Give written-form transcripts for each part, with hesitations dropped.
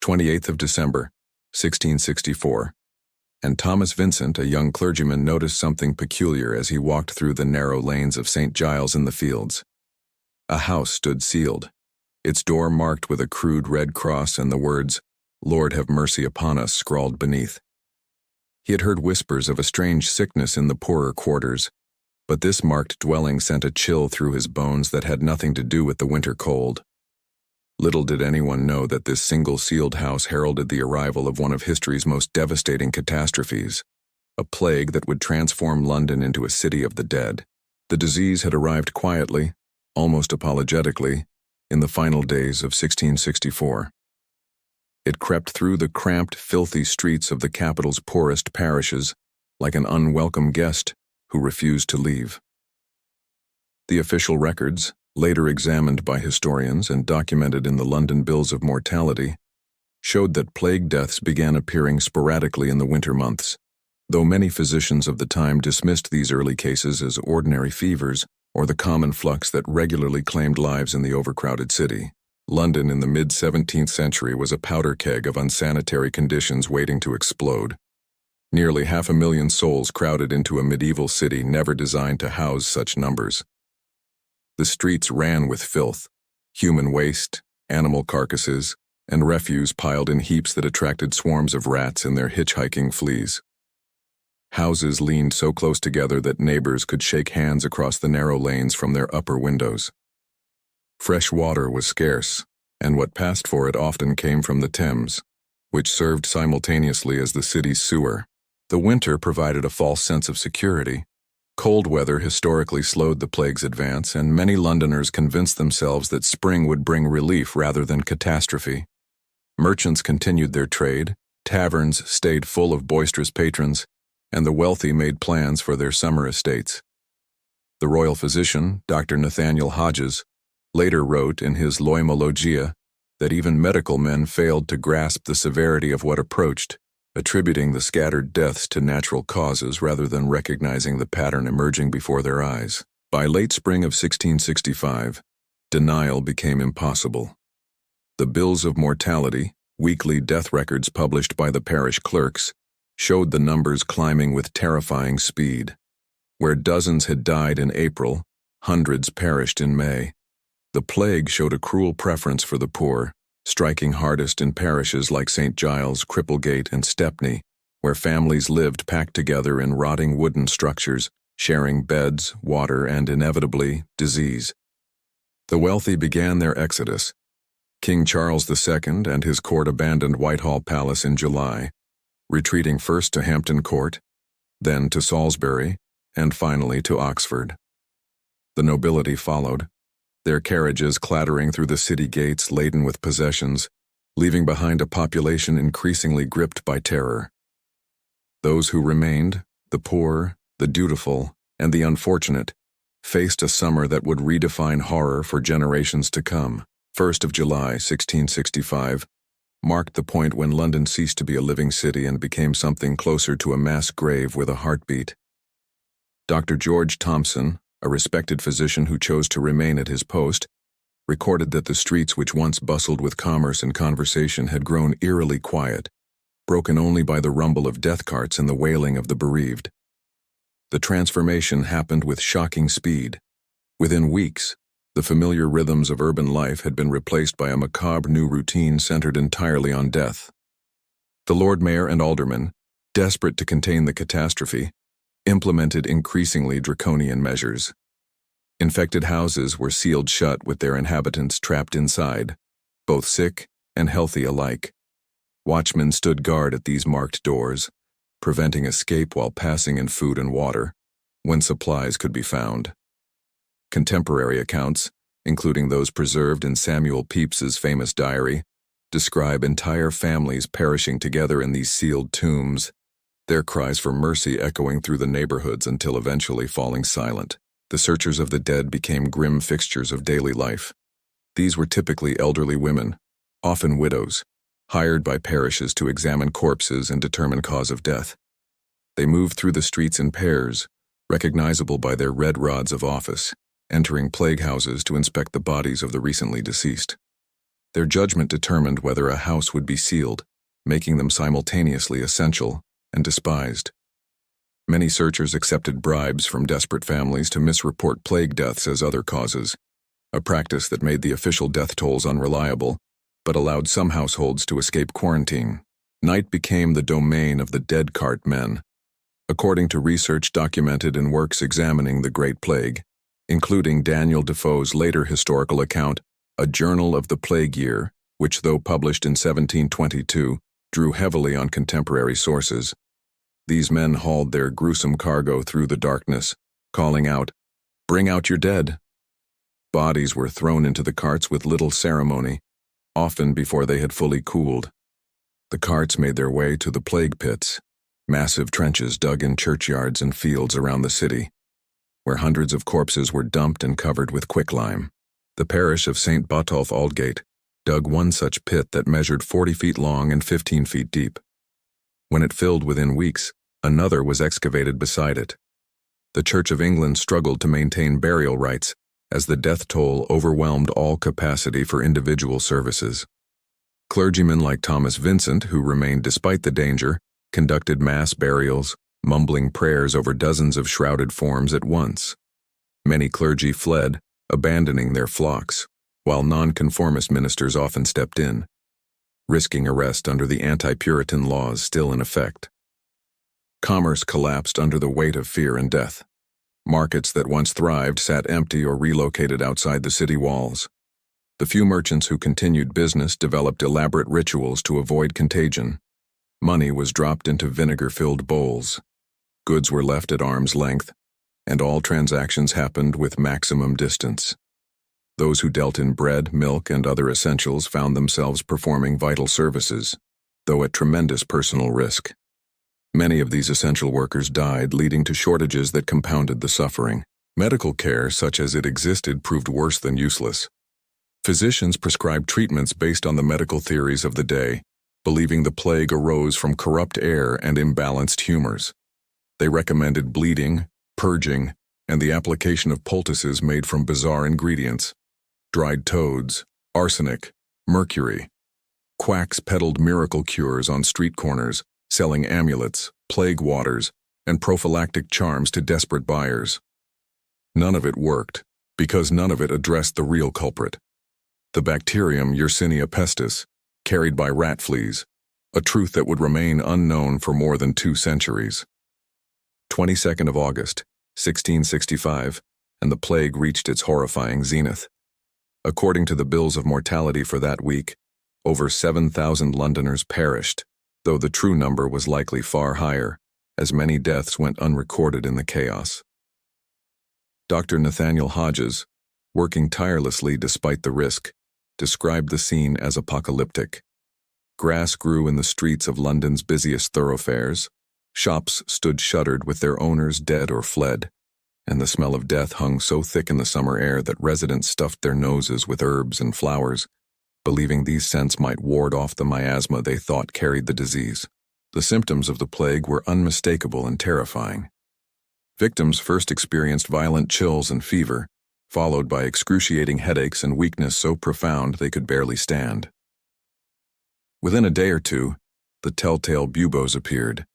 28th of December, 1664, and Thomas Vincent, a young clergyman, noticed something peculiar as he walked through the narrow lanes of St. Giles in the Fields. A house stood sealed, its door marked with a crude red cross and the words, "Lord have mercy upon us," scrawled beneath. He had heard whispers of a strange sickness in the poorer quarters, but this marked dwelling sent a chill through his bones that had nothing to do with the winter cold. Little did anyone know that this single sealed house heralded the arrival of one of history's most devastating catastrophes, a plague that would transform London into a city of the dead. The disease had arrived quietly, almost apologetically, in the final days of 1664. It crept through the cramped, filthy streets of the capital's poorest parishes like an unwelcome guest who refused to leave. The official records, later examined by historians and documented in the London Bills of Mortality, showed that plague deaths began appearing sporadically in the winter months, though many physicians of the time dismissed these early cases as ordinary fevers or the common flux that regularly claimed lives in the overcrowded city. London in the mid-17th century was a powder keg of unsanitary conditions waiting to explode. Nearly 500,000 souls crowded into a medieval city never designed to house such numbers. The streets ran with filth, human waste, animal carcasses, and refuse piled in heaps that attracted swarms of rats and their hitchhiking fleas. Houses leaned so close together that neighbors could shake hands across the narrow lanes from their upper windows. Fresh water was scarce, and what passed for it often came from the Thames, which served simultaneously as the city's sewer. The winter provided a false sense of security. Cold weather historically slowed the plague's advance, and many Londoners convinced themselves that spring would bring relief rather than catastrophe. Merchants continued their trade, taverns stayed full of boisterous patrons, and the wealthy made plans for their summer estates. The royal physician, Dr. Nathaniel Hodges, later wrote in his Loimologia that even medical men failed to grasp the severity of what approached, attributing the scattered deaths to natural causes rather than recognizing the pattern emerging before their eyes. By late spring of 1665, denial became impossible. The Bills of Mortality, weekly death records published by the parish clerks, showed the numbers climbing with terrifying speed. Where dozens had died in April, hundreds perished in May. The plague showed a cruel preference for the poor, striking hardest in parishes like St. Giles, Cripplegate, and Stepney, where families lived packed together in rotting wooden structures, sharing beds, water, and, inevitably, disease. The wealthy began their exodus. King Charles II and his court abandoned Whitehall Palace in July, retreating first to Hampton Court, then to Salisbury, and finally to Oxford. The nobility followed, their carriages clattering through the city gates laden with possessions, leaving behind a population increasingly gripped by terror. Those who remained, the poor, the dutiful, and the unfortunate, faced a summer that would redefine horror for generations to come. 1st of July, 1665, marked the point when London ceased to be a living city and became something closer to a mass grave with a heartbeat. Dr. George Thompson, a respected physician who chose to remain at his post, recorded that the streets which once bustled with commerce and conversation had grown eerily quiet, broken only by the rumble of death carts and the wailing of the bereaved. The transformation happened with shocking speed. Within weeks, the familiar rhythms of urban life had been replaced by a macabre new routine centered entirely on death. The Lord Mayor and aldermen, desperate to contain the catastrophe, implemented increasingly draconian measures. Infected houses were sealed shut with their inhabitants trapped inside, both sick and healthy alike. Watchmen stood guard at these marked doors, preventing escape while passing in food and water, when supplies could be found. Contemporary accounts, including those preserved in Samuel Pepys's famous diary, describe entire families perishing together in these sealed tombs, their cries for mercy echoing through the neighborhoods until eventually falling silent. The searchers of the dead became grim fixtures of daily life. These were typically elderly women, often widows, hired by parishes to examine corpses and determine cause of death. They moved through the streets in pairs, recognizable by their red rods of office, entering plague houses to inspect the bodies of the recently deceased. Their judgment determined whether a house would be sealed, making them simultaneously essential and despised. Many searchers accepted bribes from desperate families to misreport plague deaths as other causes, a practice that made the official death tolls unreliable, but allowed some households to escape quarantine. Night became the domain of the dead cart men. According to research documented in works examining the Great Plague, including Daniel Defoe's later historical account, A Journal of the Plague Year, which, though published in 1722, drew heavily on contemporary sources. These men hauled their gruesome cargo through the darkness, calling out, "Bring out your dead!" Bodies were thrown into the carts with little ceremony, often before they had fully cooled. The carts made their way to the plague pits, massive trenches dug in churchyards and fields around the city, where hundreds of corpses were dumped and covered with quicklime. The parish of St. Botolph Aldgate dug one such pit that measured 40 feet long and 15 feet deep. When it filled within weeks, another was excavated beside it. The Church of England struggled to maintain burial rites as the death toll overwhelmed all capacity for individual services. Clergymen like Thomas Vincent, who remained despite the danger, conducted mass burials, mumbling prayers over dozens of shrouded forms at once. Many clergy fled, abandoning their flocks, while nonconformist ministers often stepped in, risking arrest under the anti-Puritan laws still in effect. Commerce collapsed under the weight of fear and death. Markets that once thrived sat empty or relocated outside the city walls. The few merchants who continued business developed elaborate rituals to avoid contagion. Money was dropped into vinegar-filled bowls. Goods were left at arm's length, and all transactions happened with maximum distance. Those who dealt in bread, milk, and other essentials found themselves performing vital services, though at tremendous personal risk. Many of these essential workers died, leading to shortages that compounded the suffering. Medical care, such as it existed, proved worse than useless. Physicians prescribed treatments based on the medical theories of the day, believing the plague arose from corrupt air and imbalanced humors. They recommended bleeding, purging, and the application of poultices made from bizarre ingredients: dried toads, arsenic, mercury. Quacks peddled miracle cures on street corners, selling amulets, plague waters, and prophylactic charms to desperate buyers. None of it worked, because none of it addressed the real culprit: the bacterium Yersinia pestis, carried by rat fleas, a truth that would remain unknown for more than 2 centuries. 22nd of August, 1665, and the plague reached its horrifying zenith. According to the bills of mortality for that week, over 7,000 Londoners perished, though the true number was likely far higher, as many deaths went unrecorded in the chaos. Dr. Nathaniel Hodges, working tirelessly despite the risk, described the scene as apocalyptic. Grass grew in the streets of London's busiest thoroughfares, shops stood shuttered with their owners dead or fled, and the smell of death hung so thick in the summer air that residents stuffed their noses with herbs and flowers, believing these scents might ward off the miasma they thought carried the disease. The symptoms of the plague were unmistakable and terrifying. Victims first experienced violent chills and fever, followed by excruciating headaches and weakness so profound they could barely stand. Within a day or two, the telltale buboes appeared: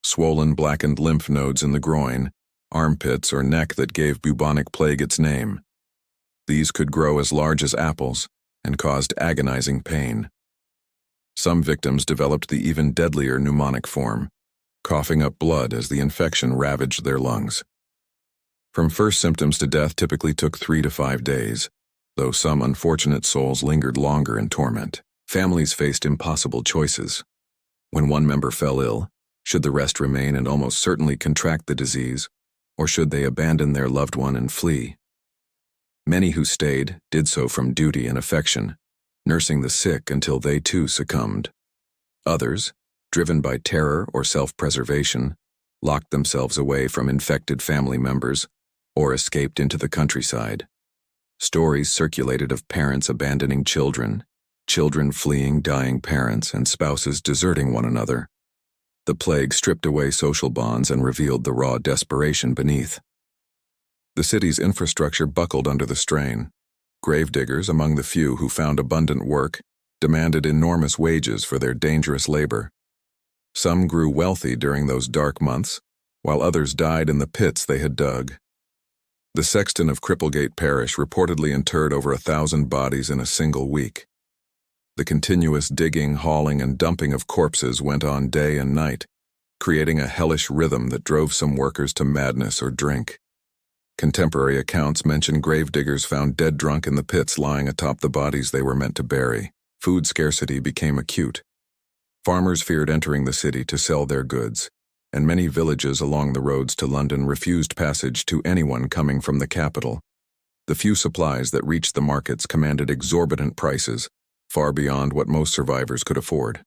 swollen, blackened lymph nodes in the groin, armpits, or neck that gave bubonic plague its name. These could grow as large as apples and caused agonizing pain. Some victims developed the even deadlier pneumonic form, coughing up blood as the infection ravaged their lungs. From first symptoms to death typically took 3 to 5 days, though some unfortunate souls lingered longer in torment. Families faced impossible choices. When one member fell ill, should the rest remain and almost certainly contract the disease, or should they abandon their loved one and flee? Many who stayed did so from duty and affection, nursing the sick until they too succumbed. Others, driven by terror or self-preservation, locked themselves away from infected family members or escaped into the countryside. Stories circulated of parents abandoning children, children fleeing dying parents, and spouses deserting one another. The plague stripped away social bonds and revealed the raw desperation beneath. The city's infrastructure buckled under the strain. Gravediggers, among the few who found abundant work, demanded enormous wages for their dangerous labor. Some grew wealthy during those dark months, while others died in the pits they had dug. The sexton of Cripplegate Parish reportedly interred over 1,000 bodies in a single week. The continuous digging, hauling, and dumping of corpses went on day and night, creating a hellish rhythm that drove some workers to madness or drink. Contemporary accounts mention gravediggers found dead drunk in the pits lying atop the bodies they were meant to bury. Food scarcity became acute. Farmers feared entering the city to sell their goods, and many villages along the roads to London refused passage to anyone coming from the capital. The few supplies that reached the markets commanded exorbitant prices, far beyond what most survivors could afford.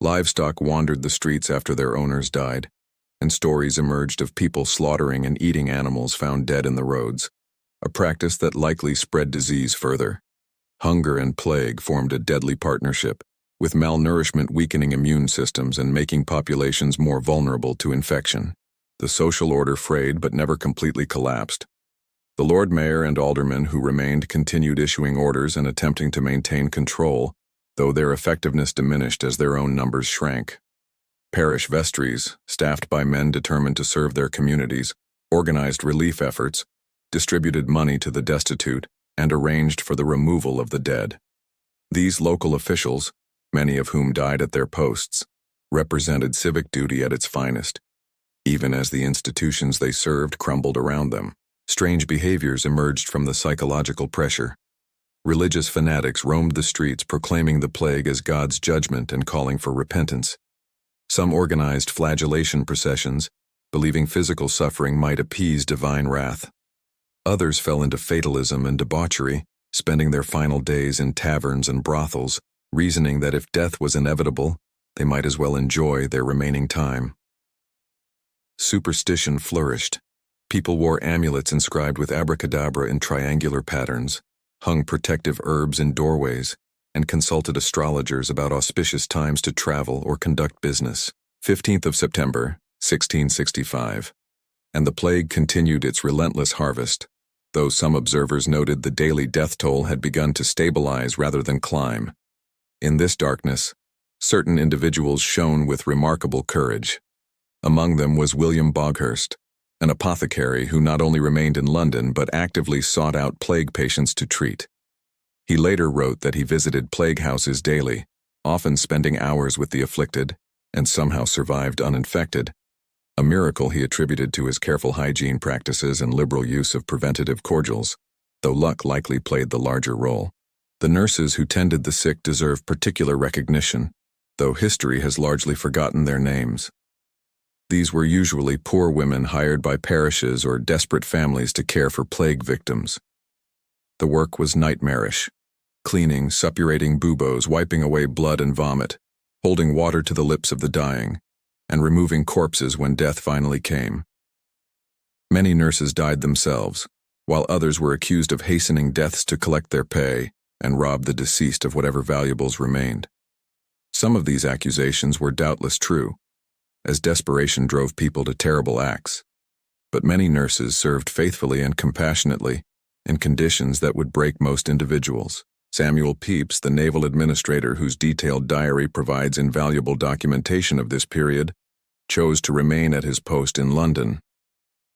Livestock wandered the streets after their owners died, and stories emerged of people slaughtering and eating animals found dead in the roads, a practice that likely spread disease further. Hunger and plague formed a deadly partnership, with malnourishment weakening immune systems and making populations more vulnerable to infection. The social order frayed but never completely collapsed. The Lord Mayor and aldermen who remained continued issuing orders and attempting to maintain control, though their effectiveness diminished as their own numbers shrank. Parish vestries, staffed by men determined to serve their communities, organized relief efforts, distributed money to the destitute, and arranged for the removal of the dead. These local officials, many of whom died at their posts, represented civic duty at its finest. Even as the institutions they served crumbled around them, strange behaviors emerged from the psychological pressure. Religious fanatics roamed the streets proclaiming the plague as God's judgment and calling for repentance. Some organized flagellation processions, believing physical suffering might appease divine wrath. Others fell into fatalism and debauchery, spending their final days in taverns and brothels, reasoning that if death was inevitable, they might as well enjoy their remaining time. Superstition flourished. People wore amulets inscribed with abracadabra in triangular patterns, hung protective herbs in doorways, and consulted astrologers about auspicious times to travel or conduct business. 15th of September, 1665. And the plague continued its relentless harvest, though some observers noted the daily death toll had begun to stabilize rather than climb. In this darkness, certain individuals shone with remarkable courage. Among them was William Boghurst, an apothecary who not only remained in London but actively sought out plague patients to treat. He later wrote that he visited plague houses daily, often spending hours with the afflicted, and somehow survived uninfected, a miracle he attributed to his careful hygiene practices and liberal use of preventative cordials, though luck likely played the larger role. The nurses who tended the sick deserve particular recognition, though history has largely forgotten their names. These were usually poor women hired by parishes or desperate families to care for plague victims. The work was nightmarish: cleaning, suppurating buboes, wiping away blood and vomit, holding water to the lips of the dying, and removing corpses when death finally came. Many nurses died themselves, while others were accused of hastening deaths to collect their pay and rob the deceased of whatever valuables remained. Some of these accusations were doubtless true, as desperation drove people to terrible acts, but many nurses served faithfully and compassionately in conditions that would break most individuals. Samuel Pepys, the naval administrator whose detailed diary provides invaluable documentation of this period, chose to remain at his post in London.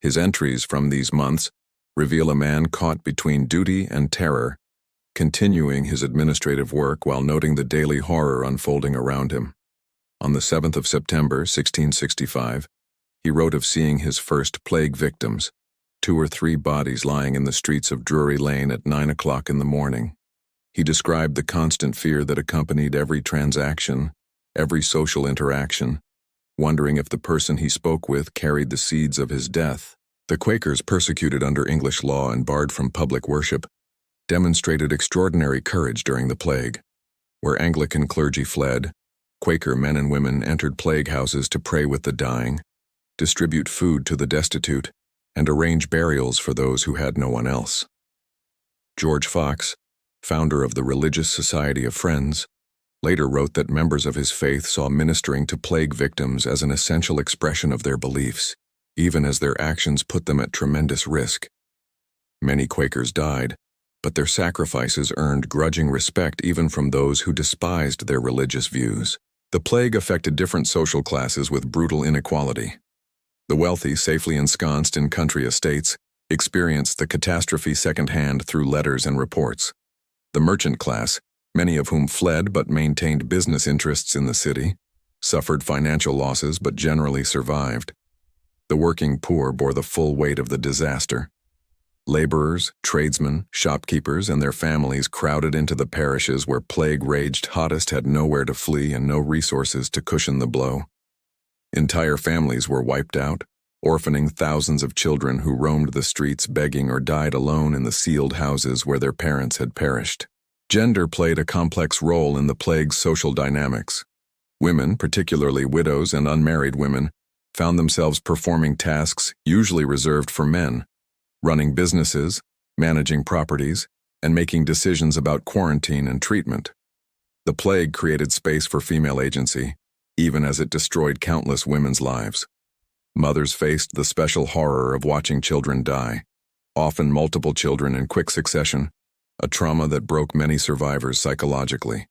His entries from these months reveal a man caught between duty and terror, continuing his administrative work while noting the daily horror unfolding around him. On the 7th of September, 1665, he wrote of seeing his first plague victims, 2 or 3 bodies lying in the streets of Drury Lane at 9 o'clock in the morning. He described the constant fear that accompanied every transaction, every social interaction, wondering if the person he spoke with carried the seeds of his death. The Quakers, persecuted under English law and barred from public worship, demonstrated extraordinary courage during the plague. Where Anglican clergy fled, Quaker men and women entered plague houses to pray with the dying, distribute food to the destitute, and arrange burials for those who had no one else. George Fox, founder of the Religious Society of Friends, later wrote that members of his faith saw ministering to plague victims as an essential expression of their beliefs, even as their actions put them at tremendous risk. Many Quakers died, but their sacrifices earned grudging respect even from those who despised their religious views. The plague affected different social classes with brutal inequality. The wealthy, safely ensconced in country estates, experienced the catastrophe secondhand through letters and reports. The merchant class, many of whom fled but maintained business interests in the city, suffered financial losses but generally survived. The working poor bore the full weight of the disaster. Laborers, tradesmen, shopkeepers, and their families crowded into the parishes where plague raged hottest had nowhere to flee and no resources to cushion the blow. Entire families were wiped out, orphaning thousands of children who roamed the streets begging or died alone in the sealed houses where their parents had perished. Gender played a complex role in the plague's social dynamics. Women, particularly widows and unmarried women, found themselves performing tasks usually reserved for men, running businesses, managing properties, and making decisions about quarantine and treatment. The plague created space for female agency, even as it destroyed countless women's lives. Mothers faced the special horror of watching children die, often multiple children in quick succession, a trauma that broke many survivors psychologically.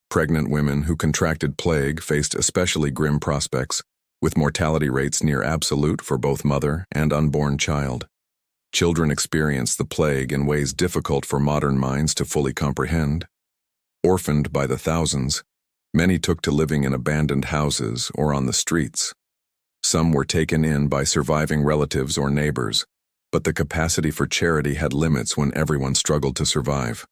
Pregnant women who contracted plague faced especially grim prospects, with mortality rates near absolute for both mother and unborn child. Children experienced the plague in ways difficult for modern minds to fully comprehend. Orphaned by the thousands, many took to living in abandoned houses or on the streets. Some were taken in by surviving relatives or neighbors, but the capacity for charity had limits when everyone struggled to survive.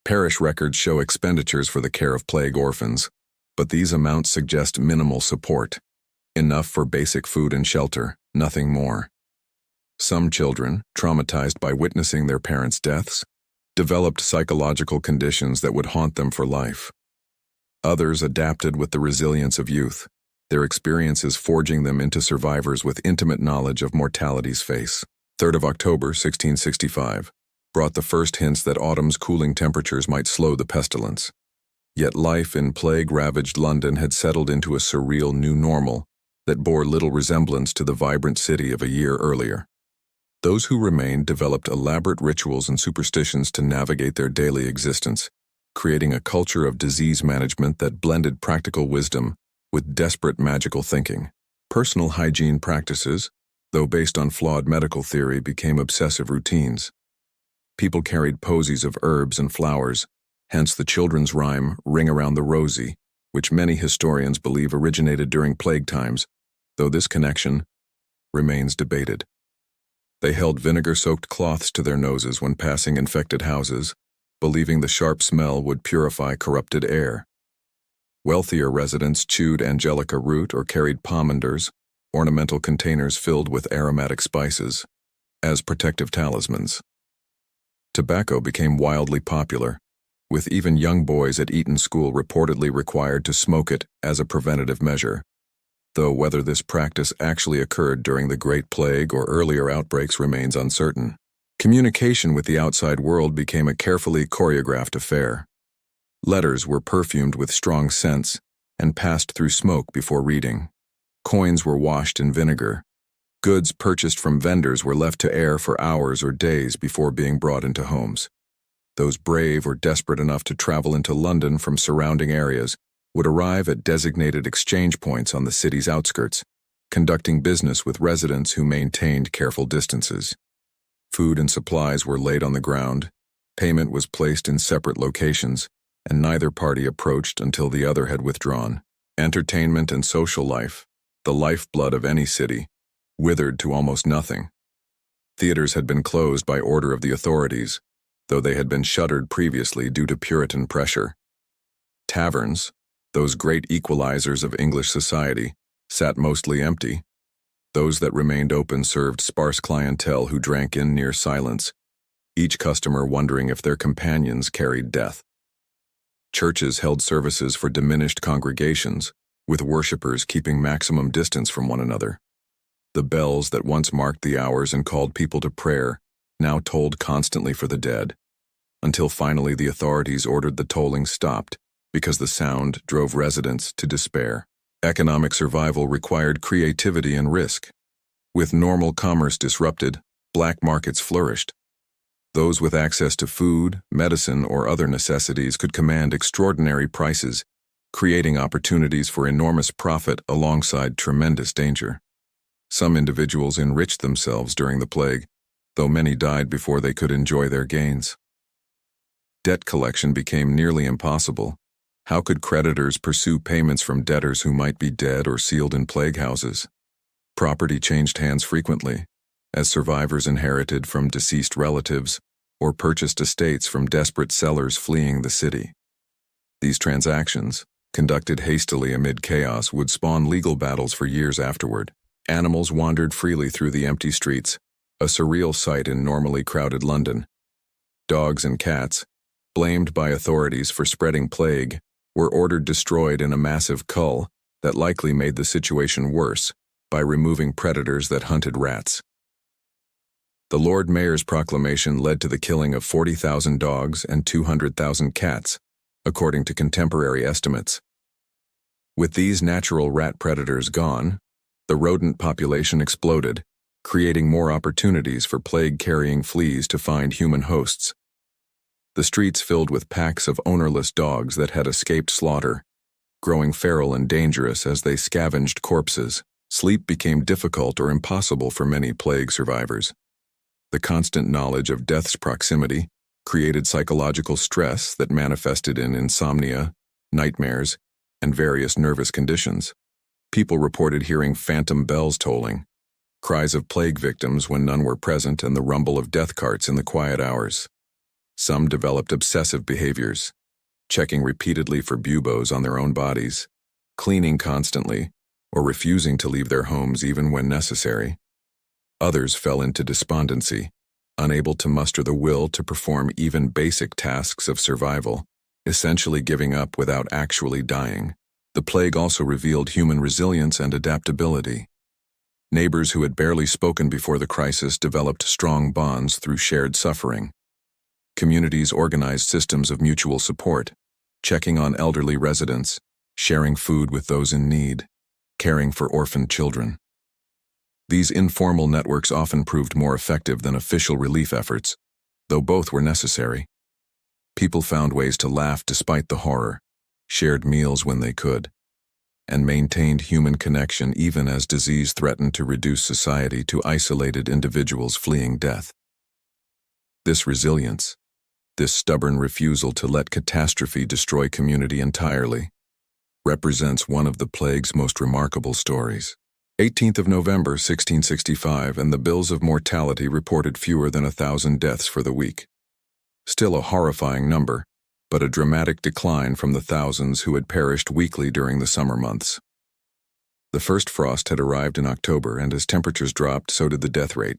Parish records show expenditures for the care of plague orphans, but these amounts suggest minimal support, enough for basic food and shelter, nothing more. Some children, traumatized by witnessing their parents' deaths, developed psychological conditions that would haunt them for life. Others adapted with the resilience of youth, their experiences forging them into survivors with intimate knowledge of mortality's face. 3rd of October, 1665, brought the first hints that autumn's cooling temperatures might slow the pestilence. Yet life in plague-ravaged London had settled into a surreal new normal that bore little resemblance to the vibrant city of a year earlier. Those who remained developed elaborate rituals and superstitions to navigate their daily existence, creating a culture of disease management that blended practical wisdom with desperate magical thinking. Personal hygiene practices, though based on flawed medical theory, became obsessive routines. People carried posies of herbs and flowers, hence the children's rhyme, "Ring around the rosy," which many historians believe originated during plague times, though this connection remains debated. They held vinegar-soaked cloths to their noses when passing infected houses, believing the sharp smell would purify corrupted air. Wealthier residents chewed angelica root or carried pomanders, ornamental containers filled with aromatic spices, as protective talismans. Tobacco became wildly popular, with even young boys at Eton School reportedly required to smoke it as a preventative measure, though whether this practice actually occurred during the Great Plague or earlier outbreaks remains uncertain. Communication with the outside world became a carefully choreographed affair. Letters were perfumed with strong scents and passed through smoke before reading. Coins were washed in vinegar. Goods purchased from vendors were left to air for hours or days before being brought into homes. Those brave or desperate enough to travel into London from surrounding areas would arrive at designated exchange points on the city's outskirts, conducting business with residents who maintained careful distances. Food and supplies were laid on the ground, payment was placed in separate locations, and neither party approached until the other had withdrawn. Entertainment and social life, the lifeblood of any city, withered to almost nothing. Theaters had been closed by order of the authorities, though they had been shuttered previously due to Puritan pressure. Taverns, those great equalizers of English society, sat mostly empty. Those that remained open served sparse clientele who drank in near silence, each customer wondering if their companions carried death. Churches held services for diminished congregations, with worshippers keeping maximum distance from one another. The bells that once marked the hours and called people to prayer now tolled constantly for the dead, until finally the authorities ordered the tolling stopped because the sound drove residents to despair. Economic survival required creativity and risk. With normal commerce disrupted, black markets flourished. Those with access to food, medicine, or other necessities could command extraordinary prices, creating opportunities for enormous profit alongside tremendous danger. Some individuals enriched themselves during the plague, though many died before they could enjoy their gains. Debt collection became nearly impossible. How could creditors pursue payments from debtors who might be dead or sealed in plague houses? Property changed hands frequently, as survivors inherited from deceased relatives or purchased estates from desperate sellers fleeing the city. These transactions, conducted hastily amid chaos, would spawn legal battles for years afterward. Animals wandered freely through the empty streets, a surreal sight in normally crowded London. Dogs and cats, blamed by authorities for spreading plague, were ordered destroyed in a massive cull that likely made the situation worse by removing predators that hunted rats. The Lord Mayor's proclamation led to the killing of 40,000 dogs and 200,000 cats, according to contemporary estimates. With these natural rat predators gone, the rodent population exploded, creating more opportunities for plague-carrying fleas to find human hosts. The streets filled with packs of ownerless dogs that had escaped slaughter, growing feral and dangerous as they scavenged corpses. Sleep became difficult or impossible for many plague survivors. The constant knowledge of death's proximity created psychological stress that manifested in insomnia, nightmares, and various nervous conditions. People reported hearing phantom bells tolling, cries of plague victims when none were present, and the rumble of death carts in the quiet hours. Some developed obsessive behaviors, checking repeatedly for buboes on their own bodies, cleaning constantly, or refusing to leave their homes even when necessary. Others fell into despondency, unable to muster the will to perform even basic tasks of survival, essentially giving up without actually dying. The plague also revealed human resilience and adaptability. Neighbors who had barely spoken before the crisis developed strong bonds through shared suffering. Communities organized systems of mutual support, checking on elderly residents, sharing food with those in need, caring for orphaned children. These informal networks often proved more effective than official relief efforts, though both were necessary. People found ways to laugh despite the horror, shared meals when they could, and maintained human connection even as disease threatened to reduce society to isolated individuals fleeing death. This resilience, this stubborn refusal to let catastrophe destroy community entirely, represents one of the plague's most remarkable stories. 18th of November, 1665, and the bills of mortality reported fewer than 1,000 deaths for the week. Still a horrifying number, but a dramatic decline from the thousands who had perished weekly during the summer months. The first frost had arrived in October, and as temperatures dropped, so did the death rate.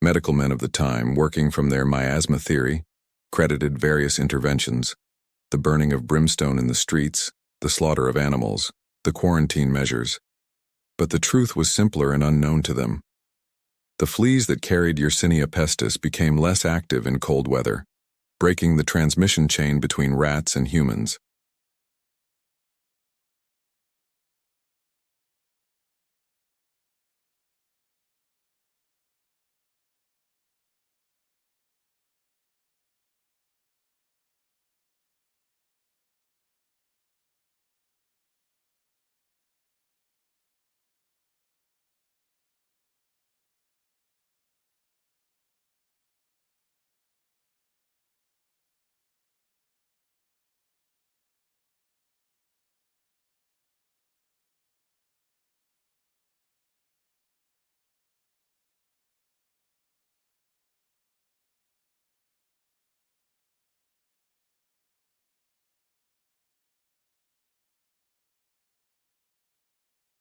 Medical men of the time, working from their miasma theory, credited various interventions: the burning of brimstone in the streets, the slaughter of animals, the quarantine measures. But the truth was simpler and unknown to them. The fleas that carried Yersinia pestis became less active in cold weather, breaking the transmission chain between rats and humans.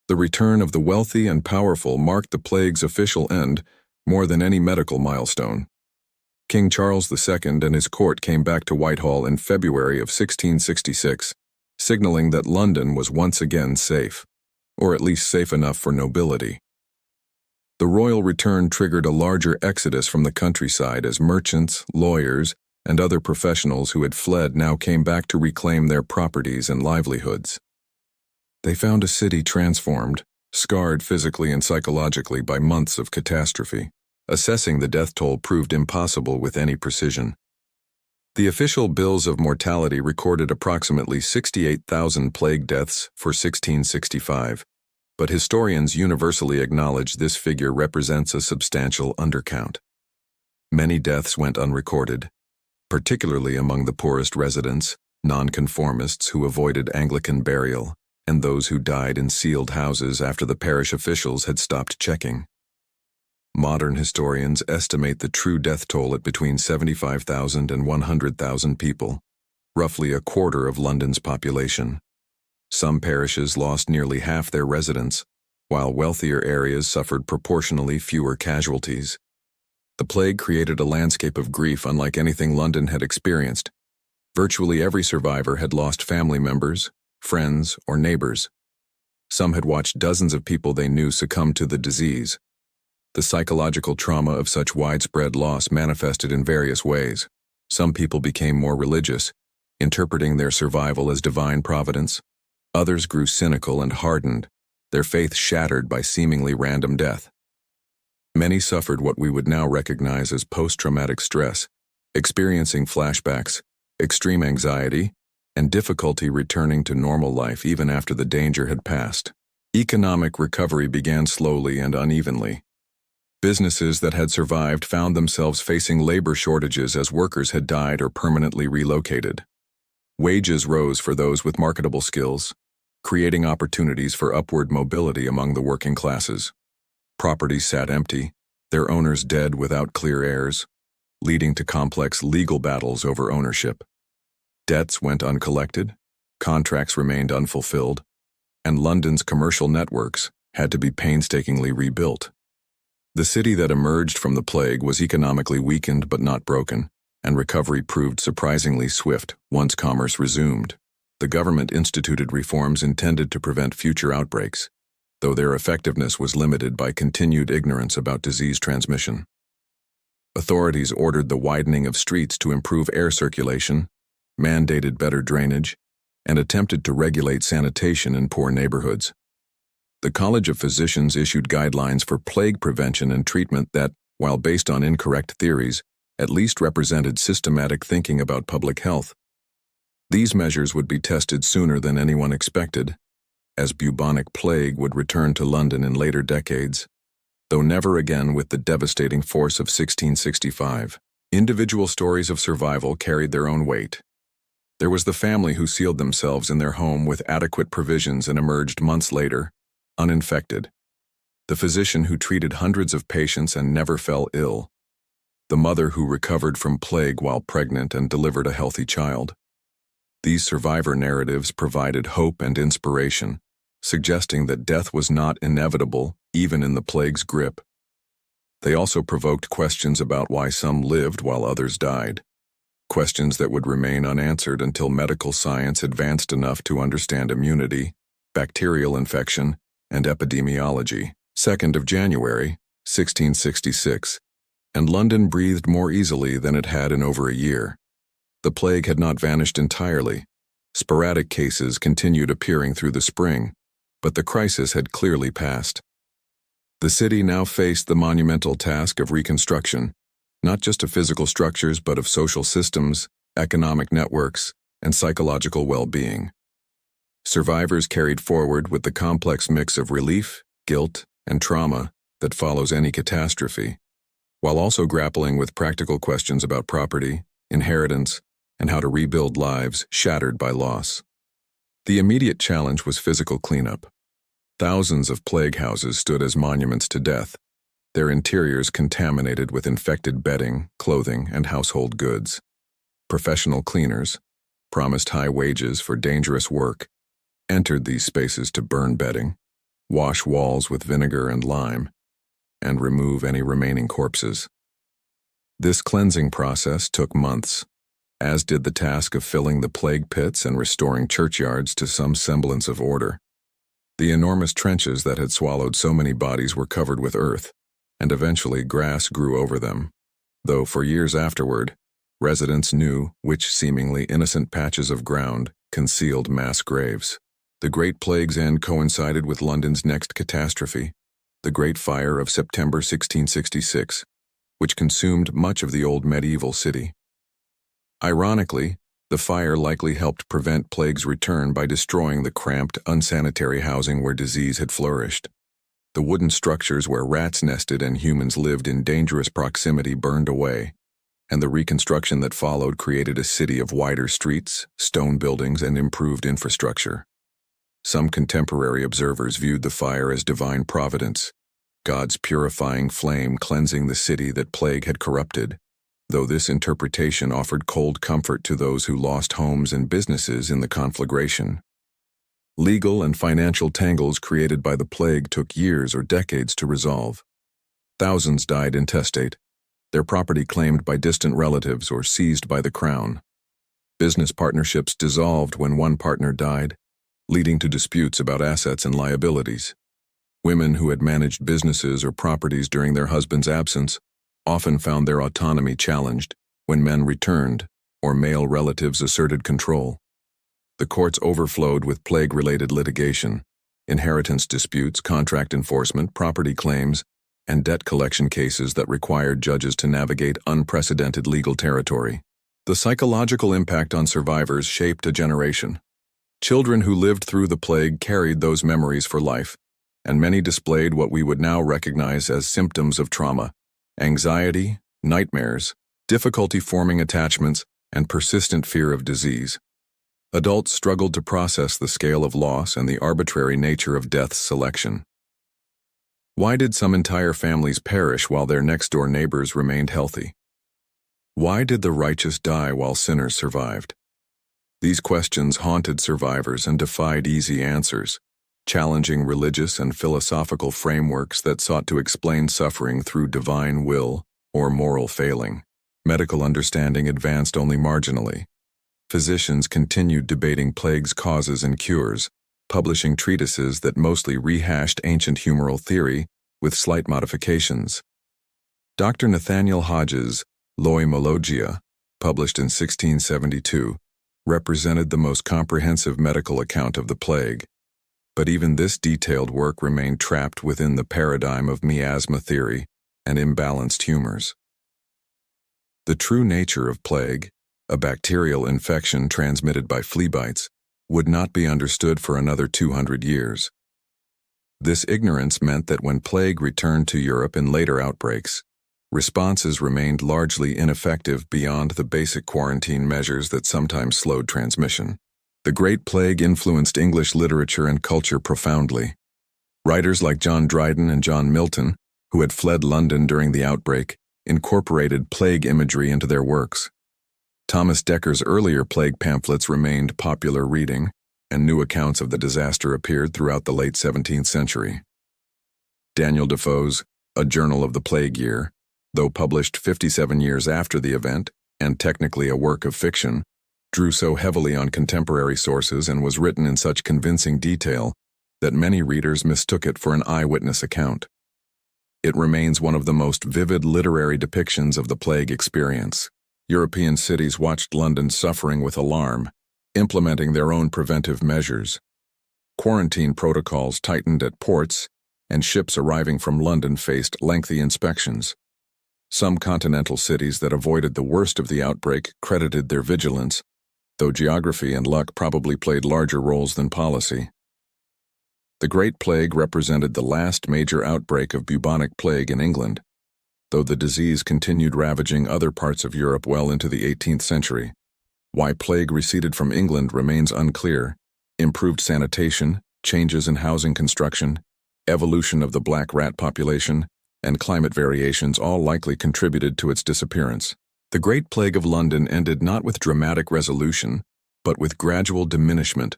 The return of the wealthy and powerful marked the plague's official end more than any medical milestone. King Charles II and his court came back to Whitehall in February of 1666, signaling that London was once again safe, or at least safe enough for nobility. The royal return triggered a larger exodus from the countryside as merchants, lawyers, and other professionals who had fled now came back to reclaim their properties and livelihoods. They found a city transformed, scarred physically and psychologically by months of catastrophe. Assessing the death toll proved impossible with any precision. The official bills of mortality recorded approximately 68,000 plague deaths for 1665, but historians universally acknowledge this figure represents a substantial undercount. Many deaths went unrecorded, particularly among the poorest residents, nonconformists who avoided Anglican burial, and those who died in sealed houses after the parish officials had stopped checking. Modern historians estimate the true death toll at between 75,000 and 100,000 people, roughly a quarter of London's population. Some parishes lost nearly half their residents, while wealthier areas suffered proportionally fewer casualties. The plague created a landscape of grief unlike anything London had experienced. Virtually every survivor had lost family members, friends, or neighbors. Some had watched dozens of people they knew succumb to the disease. The psychological trauma of such widespread loss manifested in various ways. Some people became more religious, interpreting their survival as divine providence. Others grew cynical and hardened, their faith shattered by seemingly random death. Many suffered what we would now recognize as post-traumatic stress, experiencing flashbacks, extreme anxiety, and difficulty returning to normal life even after the danger had passed. Economic recovery began slowly and unevenly. Businesses that had survived found themselves facing labor shortages as workers had died or permanently relocated. Wages rose for those with marketable skills, creating opportunities for upward mobility among the working classes. Properties sat empty, their owners dead without clear heirs, leading to complex legal battles over ownership. Debts went uncollected, contracts remained unfulfilled, and London's commercial networks had to be painstakingly rebuilt. The city that emerged from the plague was economically weakened but not broken, and recovery proved surprisingly swift once commerce resumed. The government instituted reforms intended to prevent future outbreaks, though their effectiveness was limited by continued ignorance about disease transmission. Authorities ordered the widening of streets to improve air circulation, mandated better drainage, and attempted to regulate sanitation in poor neighborhoods. The College of Physicians issued guidelines for plague prevention and treatment that, while based on incorrect theories, at least represented systematic thinking about public health. These measures would be tested sooner than anyone expected, as bubonic plague would return to London in later decades, though never again with the devastating force of 1665. Individual stories of survival carried their own weight. There was the family who sealed themselves in their home with adequate provisions and emerged months later, uninfected. The physician who treated hundreds of patients and never fell ill. The mother who recovered from plague while pregnant and delivered a healthy child. These survivor narratives provided hope and inspiration, suggesting that death was not inevitable even in the plague's grip. They also provoked questions about why some lived while others died, questions that would remain unanswered until medical science advanced enough to understand immunity, bacterial infection, and epidemiology. 2nd of January, 1666, and London breathed more easily than it had in over a year. The plague had not vanished entirely. Sporadic cases continued appearing through the spring, but the crisis had clearly passed. The city now faced the monumental task of reconstruction, not just of physical structures but of social systems, economic networks, and psychological well-being. Survivors carried forward with the complex mix of relief, guilt, and trauma that follows any catastrophe, while also grappling with practical questions about property, inheritance, and how to rebuild lives shattered by loss. The immediate challenge was physical cleanup. Thousands of plague houses stood as monuments to death, their interiors contaminated with infected bedding, clothing, and household goods. Professional cleaners, promised high wages for dangerous work, entered these spaces to burn bedding, wash walls with vinegar and lime, and remove any remaining corpses. This cleansing process took months, as did the task of filling the plague pits and restoring churchyards to some semblance of order. The enormous trenches that had swallowed so many bodies were covered with earth, and eventually grass grew over them, though for years afterward, residents knew which seemingly innocent patches of ground concealed mass graves. The Great Plague's end coincided with London's next catastrophe, the Great Fire of September 1666, which consumed much of the old medieval city. Ironically, the fire likely helped prevent plague's return by destroying the cramped, unsanitary housing where disease had flourished. The wooden structures where rats nested and humans lived in dangerous proximity burned away, and the reconstruction that followed created a city of wider streets, stone buildings, and improved infrastructure. Some contemporary observers viewed the fire as divine providence, God's purifying flame cleansing the city that plague had corrupted, though this interpretation offered cold comfort to those who lost homes and businesses in the conflagration. Legal and financial tangles created by the plague took years or decades to resolve. Thousands died intestate, their property claimed by distant relatives or seized by the crown. Business partnerships dissolved when one partner died, leading to disputes about assets and liabilities. Women who had managed businesses or properties during their husband's absence often found their autonomy challenged when men returned or male relatives asserted control. The courts overflowed with plague-related litigation, inheritance disputes, contract enforcement, property claims, and debt collection cases that required judges to navigate unprecedented legal territory. The psychological impact on survivors shaped a generation. Children who lived through the plague carried those memories for life, and many displayed what we would now recognize as symptoms of trauma: anxiety, nightmares, difficulty forming attachments, and persistent fear of disease. Adults struggled to process the scale of loss and the arbitrary nature of death's selection. Why did some entire families perish while their next-door neighbors remained healthy? Why did the righteous die while sinners survived? These questions haunted survivors and defied easy answers, challenging religious and philosophical frameworks that sought to explain suffering through divine will or moral failing. Medical understanding advanced only marginally. Physicians continued debating plague's causes and cures, publishing treatises that mostly rehashed ancient humoral theory with slight modifications. Dr. Nathaniel Hodges' Loimologia, published in 1672, represented the most comprehensive medical account of the plague. But even this detailed work remained trapped within the paradigm of miasma theory and imbalanced humors. The true nature of plague, a bacterial infection transmitted by flea bites, would not be understood for another 200 years. This ignorance meant that when plague returned to Europe in later outbreaks, responses remained largely ineffective beyond the basic quarantine measures that sometimes slowed transmission. The Great Plague influenced English literature and culture profoundly. Writers like John Dryden and John Milton, who had fled London during the outbreak, incorporated plague imagery into their works. Thomas Decker's earlier plague pamphlets remained popular reading, and new accounts of the disaster appeared throughout the late 17th century. Daniel Defoe's A Journal of the Plague Year, though published 57 years after the event, and technically a work of fiction, drew so heavily on contemporary sources and was written in such convincing detail that many readers mistook it for an eyewitness account. It remains one of the most vivid literary depictions of the plague experience. European cities watched London's suffering with alarm, implementing their own preventive measures. Quarantine protocols tightened at ports, and ships arriving from London faced lengthy inspections. Some continental cities that avoided the worst of the outbreak credited their vigilance, though geography and luck probably played larger roles than policy. The Great Plague represented the last major outbreak of bubonic plague in England, though the disease continued ravaging other parts of Europe well into the 18th century. Why plague receded from England remains unclear. Improved sanitation, changes in housing construction, evolution of the black rat population, and climate variations all likely contributed to its disappearance. The Great Plague of London ended not with dramatic resolution, but with gradual diminishment,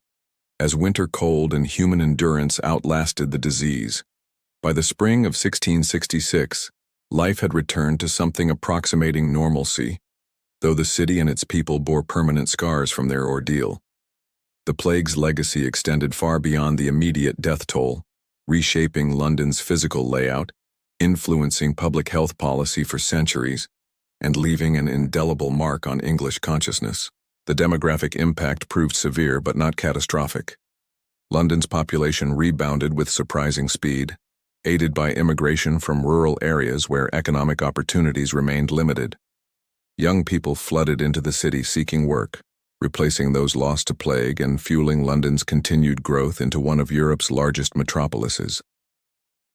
as winter cold and human endurance outlasted the disease. By the spring of 1666, life had returned to something approximating normalcy, though the city and its people bore permanent scars from their ordeal. The plague's legacy extended far beyond the immediate death toll, reshaping London's physical layout, influencing public health policy for centuries, and leaving an indelible mark on English consciousness. The demographic impact proved severe but not catastrophic. London's population rebounded with surprising speed, aided by immigration from rural areas where economic opportunities remained limited. Young people flooded into the city seeking work, replacing those lost to plague and fueling London's continued growth into one of Europe's largest metropolises.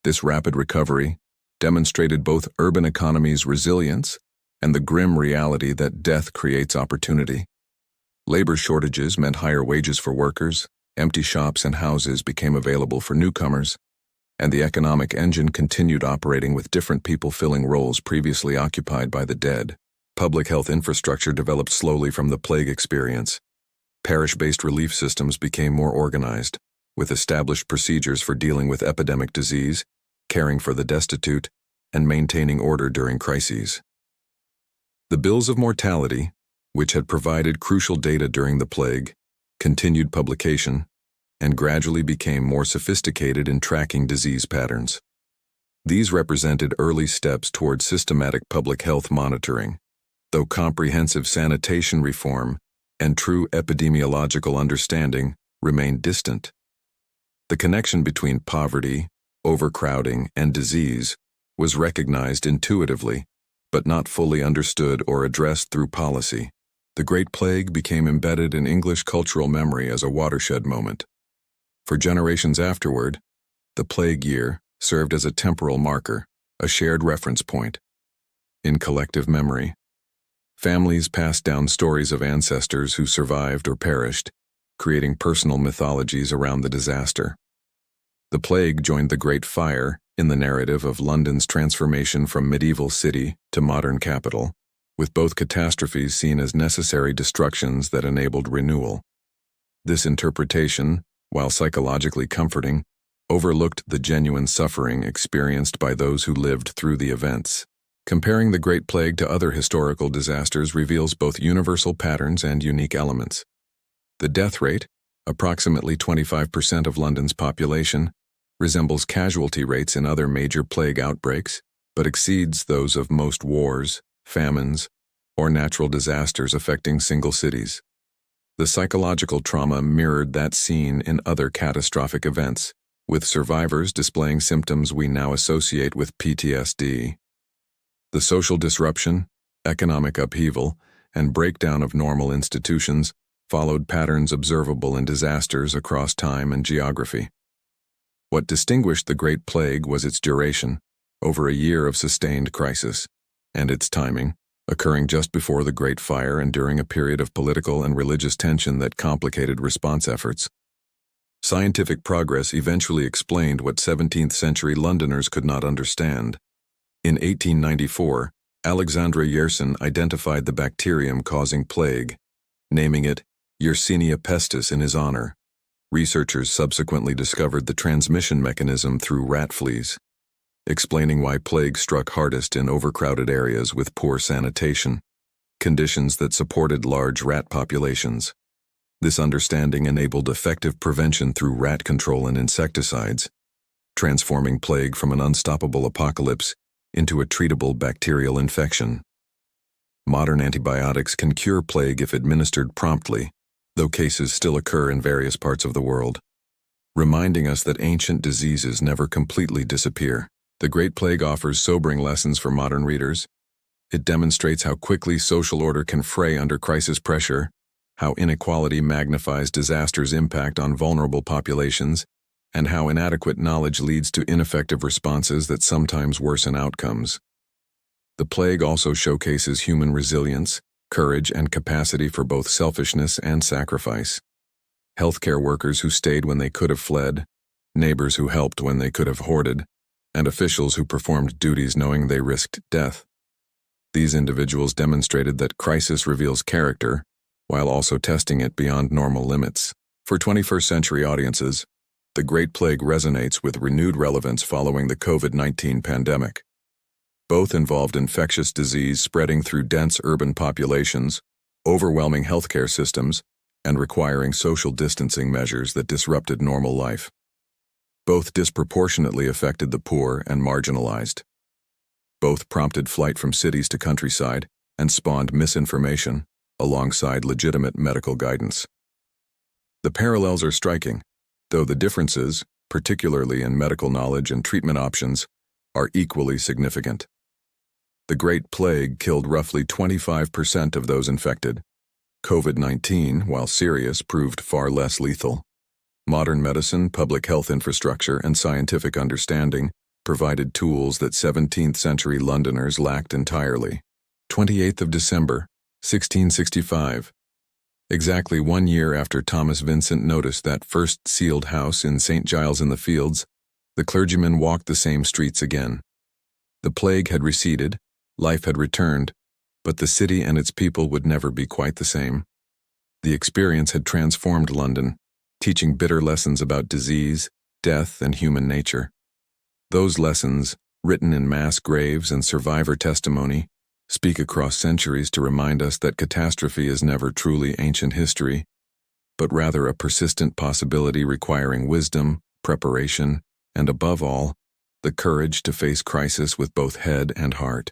This rapid recovery demonstrated both urban economy's resilience and the grim reality that death creates opportunity. Labor shortages meant higher wages for workers, empty shops and houses became available for newcomers, and the economic engine continued operating with different people filling roles previously occupied by the dead. Public health infrastructure developed slowly from the plague experience. Parish-based relief systems became more organized, with established procedures for dealing with epidemic disease, caring for the destitute, and maintaining order during crises. The bills of mortality, which had provided crucial data during the plague, continued publication, and gradually became more sophisticated in tracking disease patterns. These represented early steps toward systematic public health monitoring, though comprehensive sanitation reform and true epidemiological understanding remained distant. The connection between poverty, overcrowding, and disease was recognized intuitively, but not fully understood or addressed through policy. The Great Plague became embedded in English cultural memory as a watershed moment. For generations afterward, the plague year served as a temporal marker, a shared reference point. In collective memory, families passed down stories of ancestors who survived or perished, creating personal mythologies around the disaster. The plague joined the Great Fire in the narrative of London's transformation from medieval city to modern capital, with both catastrophes seen as necessary destructions that enabled renewal. This interpretation, while psychologically comforting, overlooked the genuine suffering experienced by those who lived through the events. Comparing the Great Plague to other historical disasters reveals both universal patterns and unique elements. The death rate, approximately 25% of London's population, resembles casualty rates in other major plague outbreaks, but exceeds those of most wars, famines, or natural disasters affecting single cities. The psychological trauma mirrored that seen in other catastrophic events, with survivors displaying symptoms we now associate with PTSD. The social disruption, economic upheaval, and breakdown of normal institutions followed patterns observable in disasters across time and geography. What distinguished the Great Plague was its duration, over a year of sustained crisis, and its timing, occurring just before the Great Fire and during a period of political and religious tension that complicated response efforts. Scientific progress eventually explained what 17th-century Londoners could not understand. In 1894, Alexandre Yersin identified the bacterium causing plague, naming it Yersinia pestis in his honor. Researchers subsequently discovered the transmission mechanism through rat fleas, explaining why plague struck hardest in overcrowded areas with poor sanitation, conditions that supported large rat populations. This understanding enabled effective prevention through rat control and insecticides, transforming plague from an unstoppable apocalypse into a treatable bacterial infection. Modern antibiotics can cure plague if administered promptly, though cases still occur in various parts of the world, reminding us that ancient diseases never completely disappear. The Great Plague offers sobering lessons for modern readers. It demonstrates how quickly social order can fray under crisis pressure, how inequality magnifies disasters' impact on vulnerable populations, and how inadequate knowledge leads to ineffective responses that sometimes worsen outcomes. The plague also showcases human resilience, courage, and capacity for both selfishness and sacrifice. Healthcare workers who stayed when they could have fled, neighbors who helped when they could have hoarded, and officials who performed duties knowing they risked death. These individuals demonstrated that crisis reveals character, while also testing it beyond normal limits. For 21st-century audiences, the Great Plague resonates with renewed relevance following the COVID-19 pandemic. Both involved infectious disease spreading through dense urban populations, overwhelming healthcare systems, and requiring social distancing measures that disrupted normal life. Both disproportionately affected the poor and marginalized. Both prompted flight from cities to countryside and spawned misinformation, alongside legitimate medical guidance. The parallels are striking, though the differences, particularly in medical knowledge and treatment options, are equally significant. The Great Plague killed roughly 25% of those infected. COVID-19, while serious, proved far less lethal. Modern medicine, public health infrastructure, and scientific understanding provided tools that 17th-century Londoners lacked entirely. 28th of December, 1665. Exactly 1 year after Thomas Vincent noticed that first sealed house in St. Giles in the Fields, the clergyman walked the same streets again. The plague had receded, life had returned, but the city and its people would never be quite the same. The experience had transformed London, teaching bitter lessons about disease, death, and human nature. Those lessons, written in mass graves and survivor testimony, speak across centuries to remind us that catastrophe is never truly ancient history, but rather a persistent possibility requiring wisdom, preparation, and above all, the courage to face crisis with both head and heart.